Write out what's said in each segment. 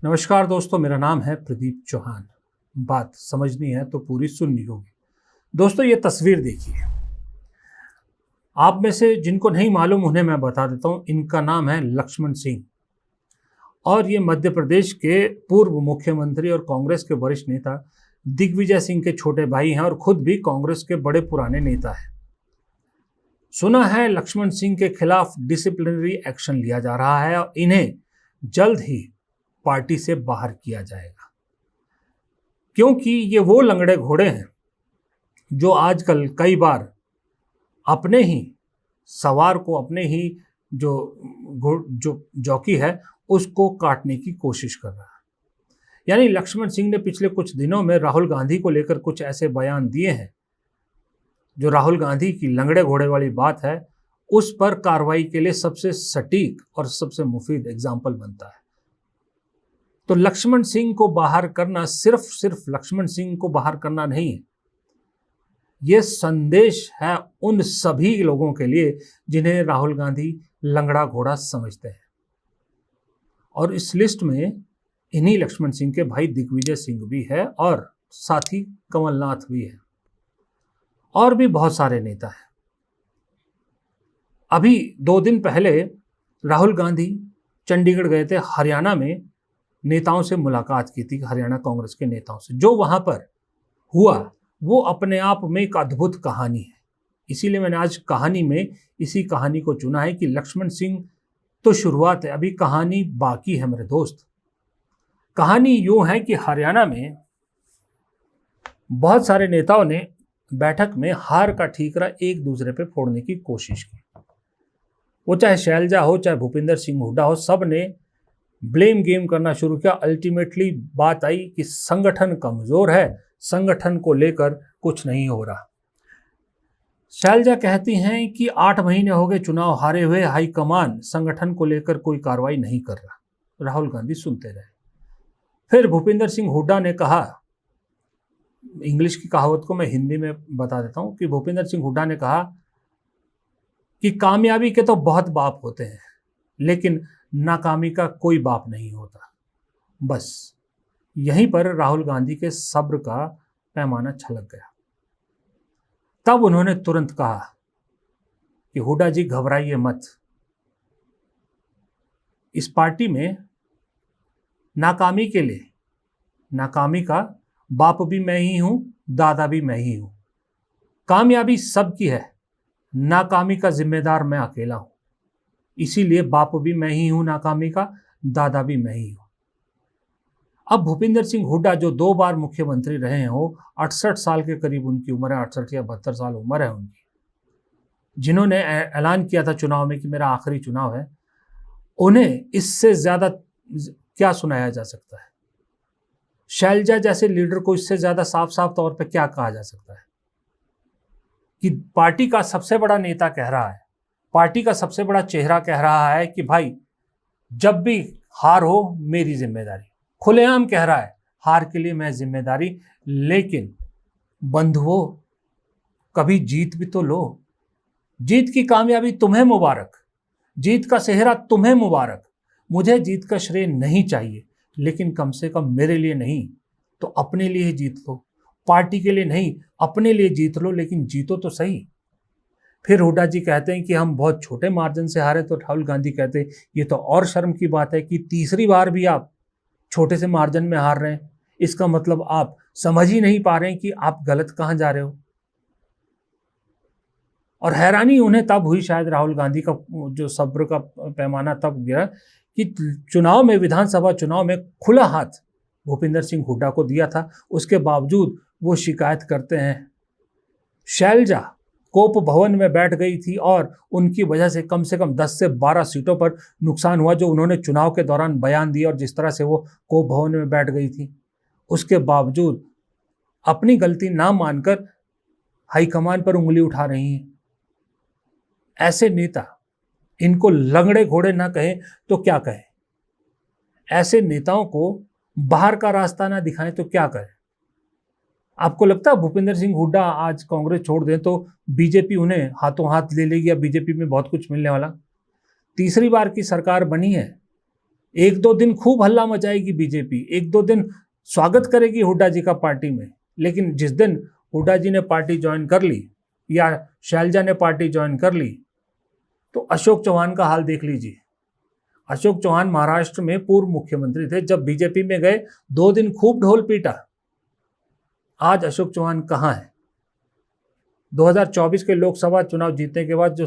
नमस्कार दोस्तों, मेरा नाम है प्रदीप चौहान। बात समझनी है तो पूरी सुननी होगी। दोस्तों, ये तस्वीर देखिए। आप में से जिनको नहीं मालूम उन्हें मैं बता देता हूँ। इनका नाम है लक्ष्मण सिंह और ये मध्य प्रदेश के पूर्व मुख्यमंत्री और कांग्रेस के वरिष्ठ नेता दिग्विजय सिंह के छोटे भाई हैं और खुद भी कांग्रेस के बड़े पुराने नेता हैं। सुना है लक्ष्मण सिंह के खिलाफ डिसिप्लिनरी एक्शन लिया जा रहा है और इन्हें जल्द ही पार्टी से बाहर किया जाएगा, क्योंकि ये वो लंगड़े घोड़े हैं जो आजकल कई बार अपने ही सवार को, अपने ही जो जॉकी है उसको काटने की कोशिश कर रहा है। यानी लक्ष्मण सिंह ने पिछले कुछ दिनों में राहुल गांधी को लेकर कुछ ऐसे बयान दिए हैं जो राहुल गांधी की लंगड़े घोड़े वाली बात है, उस पर कार्रवाई के लिए सबसे सटीक और सबसे मुफीद एग्जाम्पल बनता है। तो लक्ष्मण सिंह को बाहर करना सिर्फ लक्ष्मण सिंह को बाहर करना नहीं है, यह संदेश है उन सभी लोगों के लिए जिन्हें राहुल गांधी लंगड़ा घोड़ा समझते हैं। और इस लिस्ट में इन्हीं लक्ष्मण सिंह के भाई दिग्विजय सिंह भी है और साथी कमलनाथ भी है और भी बहुत सारे नेता हैं। अभी 2 दिन पहले राहुल गांधी चंडीगढ़ गए थे, हरियाणा में नेताओं से मुलाकात की थी, हरियाणा कांग्रेस के नेताओं से। जो वहां पर हुआ वो अपने आप में एक अद्भुत कहानी है। इसीलिए मैंने आज कहानी में इसी कहानी को चुना है कि लक्ष्मण सिंह तो शुरुआत है, अभी कहानी बाकी है मेरे दोस्त। कहानी यूं है कि हरियाणा में बहुत सारे नेताओं ने बैठक में हार का ठीकरा एक दूसरे पे फोड़ने की कोशिश की। वो चाहे शैलजा हो, चाहे भूपिंदर सिंह हुड्डा हो, सब ने ब्लेम गेम करना शुरू किया। अल्टीमेटली बात आई कि संगठन कमजोर है, संगठन को लेकर कुछ नहीं हो रहा। शैलजा कहती हैं कि 8 महीने हो गए चुनाव हारे हुए, हाईकमान संगठन को लेकर कोई कार्रवाई नहीं कर रहा। राहुल गांधी सुनते रहे। फिर भूपिंदर सिंह हुड्डा ने कहा, इंग्लिश की कहावत को मैं हिंदी में बता देता हूं कि भूपिंदर सिंह हुड्डा ने कहा कि कामयाबी के तो बहुत बाप होते हैं लेकिन नाकामी का कोई बाप नहीं होता। बस यहीं पर राहुल गांधी के सब्र का पैमाना छलक गया। तब उन्होंने तुरंत कहा कि हुड्डा जी घबराइए मत, इस पार्टी में नाकामी के लिए नाकामी का बाप भी मैं ही हूं, दादा भी मैं ही हूं। कामयाबी सबकी है, नाकामी का जिम्मेदार मैं अकेला हूं। इसीलिए बाप भी मैं ही हूं नाकामी का, दादा भी मैं ही हूं। अब भूपिंदर सिंह हुड्डा जो 2 बार मुख्यमंत्री रहे हैं, वो 68 साल के करीब उनकी उम्र है, 68 या 72 साल उम्र है उनकी, जिन्होंने ऐलान किया था चुनाव में कि मेरा आखिरी चुनाव है, उन्हें इससे ज्यादा क्या सुनाया जा सकता है? शैलजा जैसे लीडर को इससे ज्यादा साफ साफ तौर पे क्या कहा जा सकता है कि पार्टी का सबसे बड़ा नेता कह रहा है, पार्टी का सबसे बड़ा चेहरा कह रहा है कि भाई जब भी हार हो मेरी जिम्मेदारी। खुलेआम कह रहा है हार के लिए मैं जिम्मेदारी, लेकिन बंधुओं कभी जीत भी तो लो। जीत की कामयाबी तुम्हें मुबारक, जीत का सेहरा तुम्हें मुबारक। मुझे जीत का श्रेय नहीं चाहिए, लेकिन कम से कम मेरे लिए नहीं तो अपने लिए जीत लो। पार्टी के लिए नहीं, अपने लिए जीत लो, लेकिन जीतो तो सही। फिर हुड्डा जी कहते हैं कि हम बहुत छोटे मार्जिन से हारे, तो राहुल गांधी कहते हैं ये तो और शर्म की बात है कि तीसरी बार भी आप छोटे से मार्जिन में हार रहे हैं। इसका मतलब आप समझ ही नहीं पा रहे हैं कि आप गलत कहां जा रहे हो। और हैरानी उन्हें तब हुई, शायद राहुल गांधी का जो सब्र का पैमाना तब गिरा कि चुनाव में, विधानसभा चुनाव में खुला हाथ भूपिंदर सिंह हुड्डा को दिया था। उसके बावजूद वो शिकायत करते हैं शैलजा कोप भवन में बैठ गई थी और उनकी वजह से कम 10 से 12 सीटों पर नुकसान हुआ, जो उन्होंने चुनाव के दौरान बयान दिया और जिस तरह से वो कोप भवन में बैठ गई थी। उसके बावजूद अपनी गलती ना मानकर हाईकमान पर उंगली उठा रही हैं। ऐसे नेता, इनको लंगड़े घोड़े ना कहें तो क्या कहें, ऐसे नेताओं को बाहर का रास्ता ना दिखाएं तो क्या करें? आपको लगता है भूपिंदर सिंह हुड्डा आज कांग्रेस छोड़ दें तो बीजेपी उन्हें हाथों हाथ ले लेगी या बीजेपी में बहुत कुछ मिलने वाला? तीसरी बार की सरकार बनी है, एक दो दिन खूब हल्ला मचाएगी बीजेपी, एक दो दिन स्वागत करेगी हुड्डा जी का पार्टी में, लेकिन जिस दिन हुड्डा जी ने पार्टी ज्वाइन कर ली या शैलजा ने पार्टी ज्वाइन कर ली, तो अशोक चौहान का हाल देख लीजिए। अशोक चौहान महाराष्ट्र में पूर्व मुख्यमंत्री थे, जब बीजेपी में गए 2 दिन खूब ढोल पीटा। आज अशोक चौहान कहाँ है? 2024 के लोकसभा चुनाव जीतने के बाद जो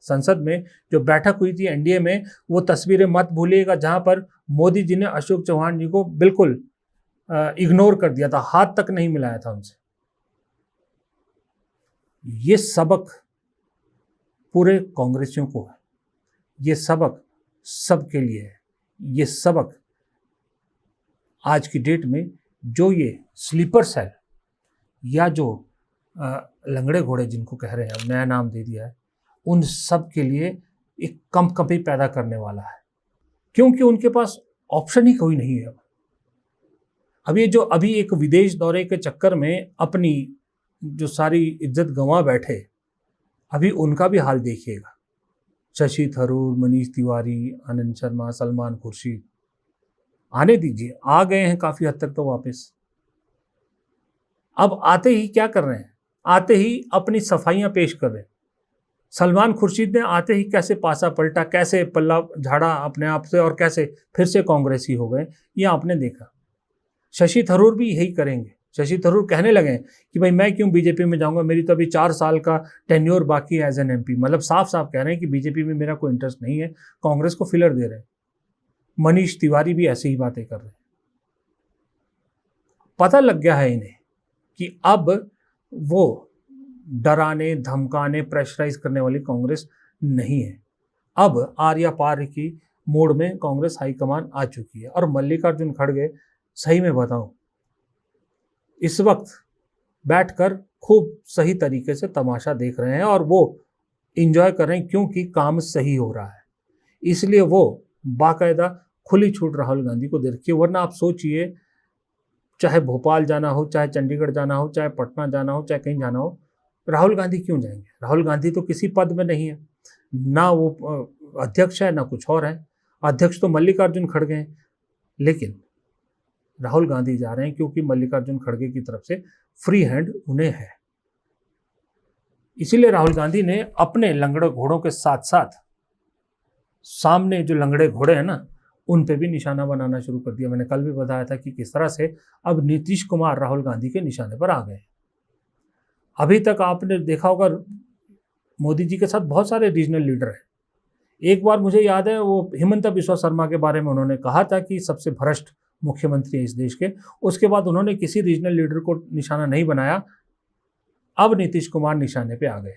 संसद में जो बैठक हुई थी एनडीए में, वो तस्वीरें मत भूलिएगा जहां पर मोदी जी ने अशोक चौहान जी को बिल्कुल इग्नोर कर दिया था, हाथ तक नहीं मिलाया था उनसे। ये सबक पूरे कांग्रेसियों को है, ये सबक सबके लिए है। ये सबक आज की डेट में जो ये स्लीपर सेल या जो लंगड़े घोड़े जिनको कह रहे हैं, अब नया नाम दे दिया है, उन सब के लिए एक कंपकपी पैदा करने वाला है, क्योंकि उनके पास ऑप्शन ही कोई नहीं है। अब ये जो अभी एक विदेश दौरे के चक्कर में अपनी जो सारी इज्जत गंवा बैठे, अभी उनका भी हाल देखिएगा। शशि थरूर, मनीष तिवारी, आनंद शर्मा, सलमान खुर्शीद, आने दीजिए, आ गए हैं काफी हद तक तो वापस। अब आते ही क्या कर रहे हैं? आते ही अपनी सफाइयां पेश कर रहे हैं। सलमान खुर्शीद ने आते ही कैसे पासा पलटा, कैसे पल्ला झाड़ा अपने आप से और कैसे फिर से कांग्रेसी हो गए, ये आपने देखा। शशि थरूर भी यही करेंगे। शशि थरूर कहने लगे कि भाई मैं क्यों बीजेपी में जाऊंगा, मेरी तो अभी 4 साल का टेन्योर बाकी है एज एन एमपी। मतलब साफ साफ कह रहे हैं कि बीजेपी में मेरा कोई इंटरेस्ट नहीं है, कांग्रेस को फिलर दे रहे हैं। मनीष तिवारी भी ऐसी ही बातें कर रहे हैं। पता लग गया है इन्हें कि अब वो डराने, धमकाने, प्रेशराइज करने वाली कांग्रेस नहीं है। अब आर्या पार की मोड़ में कांग्रेस हाईकमान आ चुकी है। और मल्लिकार्जुन खड़गे, सही में बताऊं, इस वक्त बैठकर खूब सही तरीके से तमाशा देख रहे हैं और वो इंजॉय कर रहे हैं, क्योंकि काम सही हो रहा है। इसलिए वो बाकायदा खुली छूट राहुल गांधी को दे रखी है। वरना आप सोचिए, चाहे भोपाल जाना हो, चाहे चंडीगढ़ जाना हो, चाहे पटना जाना हो, चाहे कहीं जाना हो, राहुल गांधी क्यों जाएंगे? राहुल गांधी तो किसी पद में नहीं है, ना वो अध्यक्ष है ना कुछ और है। अध्यक्ष तो मल्लिकार्जुन खड़गे हैं, लेकिन राहुल गांधी जा रहे हैं क्योंकि मल्लिकार्जुन खड़गे की तरफ से फ्री हैंड उन्हें है। इसीलिए राहुल गांधी ने अपने लंगड़े घोड़ों के साथ साथ सामने जो लंगड़े घोड़े हैं ना, उन पे भी निशाना बनाना शुरू कर दिया। मैंने कल भी बताया था कि किस तरह से अब नीतीश कुमार राहुल गांधी के निशाने पर आ गए। अभी तक आपने देखा होगा मोदी जी के साथ बहुत सारे रीजनल लीडर हैं। एक बार मुझे याद है, वो हिमंता बिस्वा शर्मा के बारे में उन्होंने कहा था कि सबसे भ्रष्ट मुख्यमंत्री है इस देश के। उसके बाद उन्होंने किसी रीजनल लीडर को निशाना नहीं बनाया। अब नीतीश कुमार निशाने पे आ गए।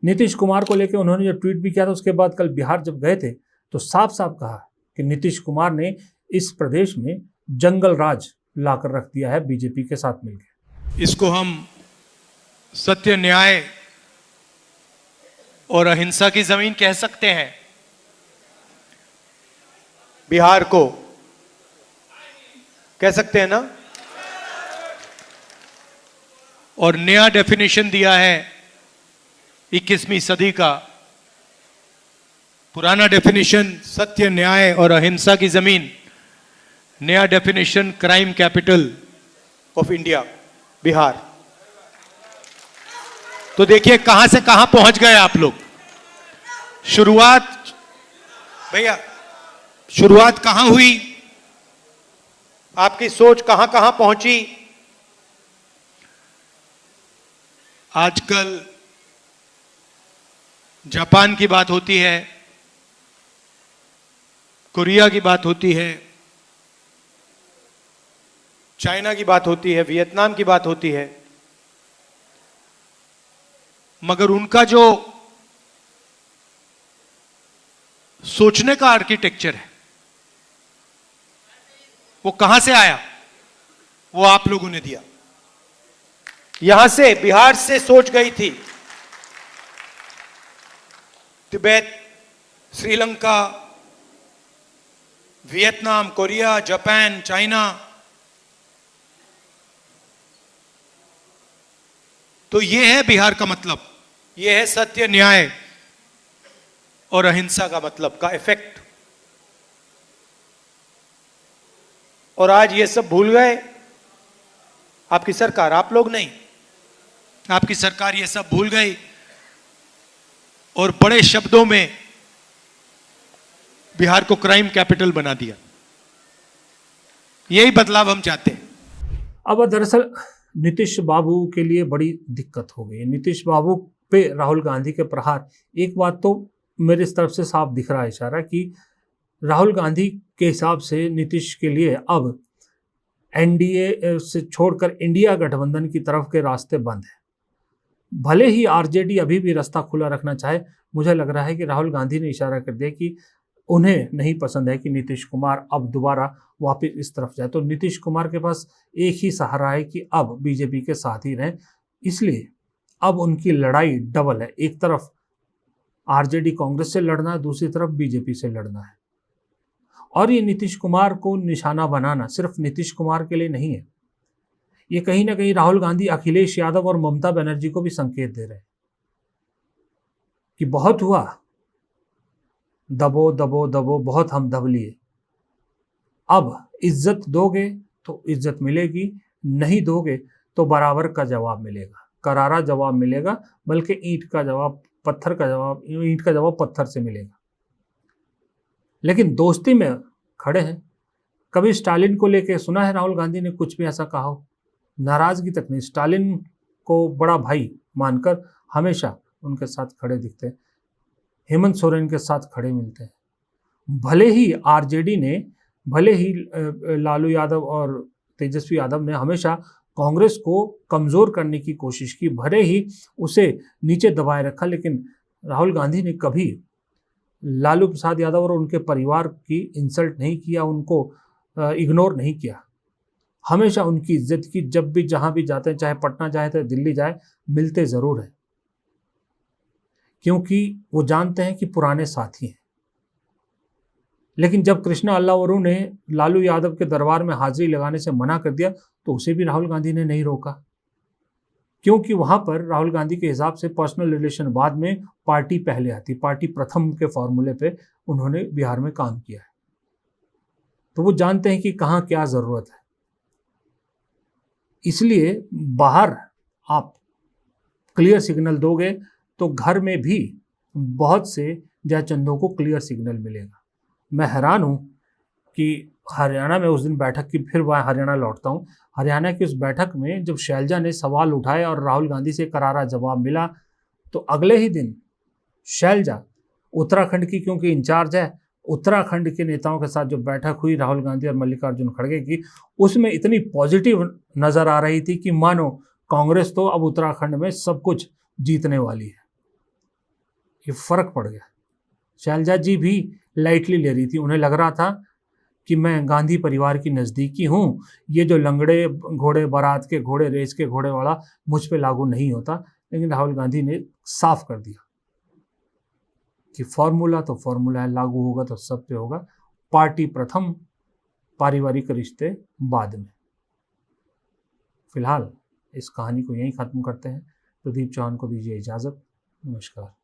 नीतीश कुमार को लेकर उन्होंने जो ट्वीट भी किया था, उसके बाद कल बिहार जब गए थे तो साफ साफ कहा कि नीतीश कुमार ने इस प्रदेश में जंगल राज लाकर रख दिया है बीजेपी के साथ मिलकर। इसको हम सत्य, न्याय और अहिंसा की जमीन कह सकते हैं। बिहार को कह सकते हैं ना। और नया डेफिनेशन दिया है 21वीं सदी का। पुराना डेफिनेशन सत्य, न्याय और अहिंसा की जमीन, नया definition crime capital of India, Bihar. तो देखिए कहां से कहां पहुंच गए आप लोग। भैया शुरुआत कहां हुई, आपकी सोच कहां कहां पहुंची। आजकल जापान की बात होती है, कोरिया की बात होती है, चाइना की बात होती है, वियतनाम की बात होती है, मगर उनका जो सोचने का आर्किटेक्चर है वो कहां से आया, वो आप लोगों ने दिया। यहां से, बिहार से सोच गई थी। Tibet, Sri Lanka, Vietnam, Korea, Japan, China. तो ये है बिहार का मतलब, ये है सत्य, न्याय और अहिंसा का मतलब, का इफेक्ट। और आज ये सब भूल गए। आपकी सरकार, आप लोग नहीं, आपकी सरकार ये सब भूल गई और बड़े शब्दों में बिहार को क्राइम कैपिटल बना दिया। यही बदलाव हम चाहते हैं। अब दरअसल नीतीश बाबू के लिए बड़ी दिक्कत हो गई। नीतीश बाबू पे राहुल गांधी के प्रहार, एक बात तो मेरी तरफ से साफ दिख रहा है इशारा कि राहुल गांधी के हिसाब से नीतीश के लिए अब एनडीए से छोड़कर इंडिया गठबंधन की तरफ के रास्ते बंद हैं। भले ही आरजेडी अभी भी रास्ता खुला रखना चाहे, मुझे लग रहा है कि राहुल गांधी ने इशारा कर दिया कि उन्हें नहीं पसंद है कि नीतीश कुमार अब दोबारा वापस इस तरफ जाए। तो नीतीश कुमार के पास एक ही सहारा है कि अब बीजेपी के साथ ही रहें। इसलिए अब उनकी लड़ाई डबल है, एक तरफ आरजेडी कांग्रेस से लड़ना है, दूसरी तरफ बीजेपी से लड़ना है। और ये नीतीश कुमार को निशाना बनाना सिर्फ नीतीश कुमार के लिए नहीं है, ये कहीं ना कहीं राहुल गांधी, अखिलेश यादव और ममता बनर्जी को भी संकेत दे रहे हैं कि बहुत हुआ, दबो दबो दबो, बहुत हम दब लिए। अब इज्जत दोगे तो इज्जत मिलेगी, नहीं दोगे तो बराबर का जवाब मिलेगा, करारा जवाब मिलेगा, बल्कि ईंट का जवाब पत्थर से मिलेगा। लेकिन दोस्ती में खड़े हैं। कभी स्टालिन को लेके सुना है राहुल गांधी ने कुछ भी ऐसा कहा हो? नाराजगी तक नहीं। स्टालिन को बड़ा भाई मानकर हमेशा उनके साथ खड़े दिखते हैं, हेमंत सोरेन के साथ खड़े मिलते हैं। भले ही आरजेडी ने, भले ही लालू यादव और तेजस्वी यादव ने हमेशा कांग्रेस को कमज़ोर करने की कोशिश की, भले ही उसे नीचे दबाए रखा, लेकिन राहुल गांधी ने कभी लालू प्रसाद यादव और उनके परिवार की इंसल्ट नहीं किया, उनको इग्नोर नहीं किया। हमेशा उनकी इज्जत की। जब भी जहां भी जाते हैं, चाहे पटना जाए चाहे दिल्ली जाए, मिलते ज़रूर हैं, क्योंकि वो जानते हैं कि पुराने साथी हैं। लेकिन जब कृष्णा अल्लावरू ने लालू यादव के दरबार में हाजिरी लगाने से मना कर दिया तो उसे भी राहुल गांधी ने नहीं रोका, क्योंकि वहां पर राहुल गांधी के हिसाब से पर्सनल रिलेशन बाद में, पार्टी पहले आती। पार्टी प्रथम के फॉर्मूले पे उन्होंने बिहार में काम किया है, तो वो जानते हैं कि कहाँ क्या ज़रूरत है। इसलिए बाहर आप क्लियर सिग्नल दोगे तो घर में भी बहुत से जयचंदों को क्लियर सिग्नल मिलेगा। मैं हैरान हूँ कि हरियाणा में उस दिन बैठक की, फिर वह हरियाणा लौटता हूँ, हरियाणा की उस बैठक में जब शैलजा ने सवाल उठाए और राहुल गांधी से करारा जवाब मिला, तो अगले ही दिन शैलजा उत्तराखंड की, क्योंकि इंचार्ज है, उत्तराखंड के नेताओं के साथ जो बैठक हुई राहुल गांधी और मल्लिकार्जुन खड़गे की, उसमें इतनी पॉजिटिव नज़र आ रही थी कि मानो कांग्रेस तो अब उत्तराखंड में सब कुछ जीतने वाली है। ये फर्क पड़ गया। शैलजा जी भी लाइटली ले रही थी, उन्हें लग रहा था कि मैं गांधी परिवार की नज़दीकी हूँ, ये जो लंगड़े घोड़े, बारात के घोड़े, रेस के घोड़े वाला मुझ पे लागू नहीं होता। लेकिन राहुल गांधी ने साफ कर दिया कि फॉर्मूला तो फॉर्मूला है, लागू होगा तो सब पे होगा, पार्टी प्रथम, पारिवारिक रिश्ते बाद में। फिलहाल इस कहानी को यहीं ख़त्म करते हैं। प्रदीप चौहान को दीजिए इजाज़त। नमस्कार।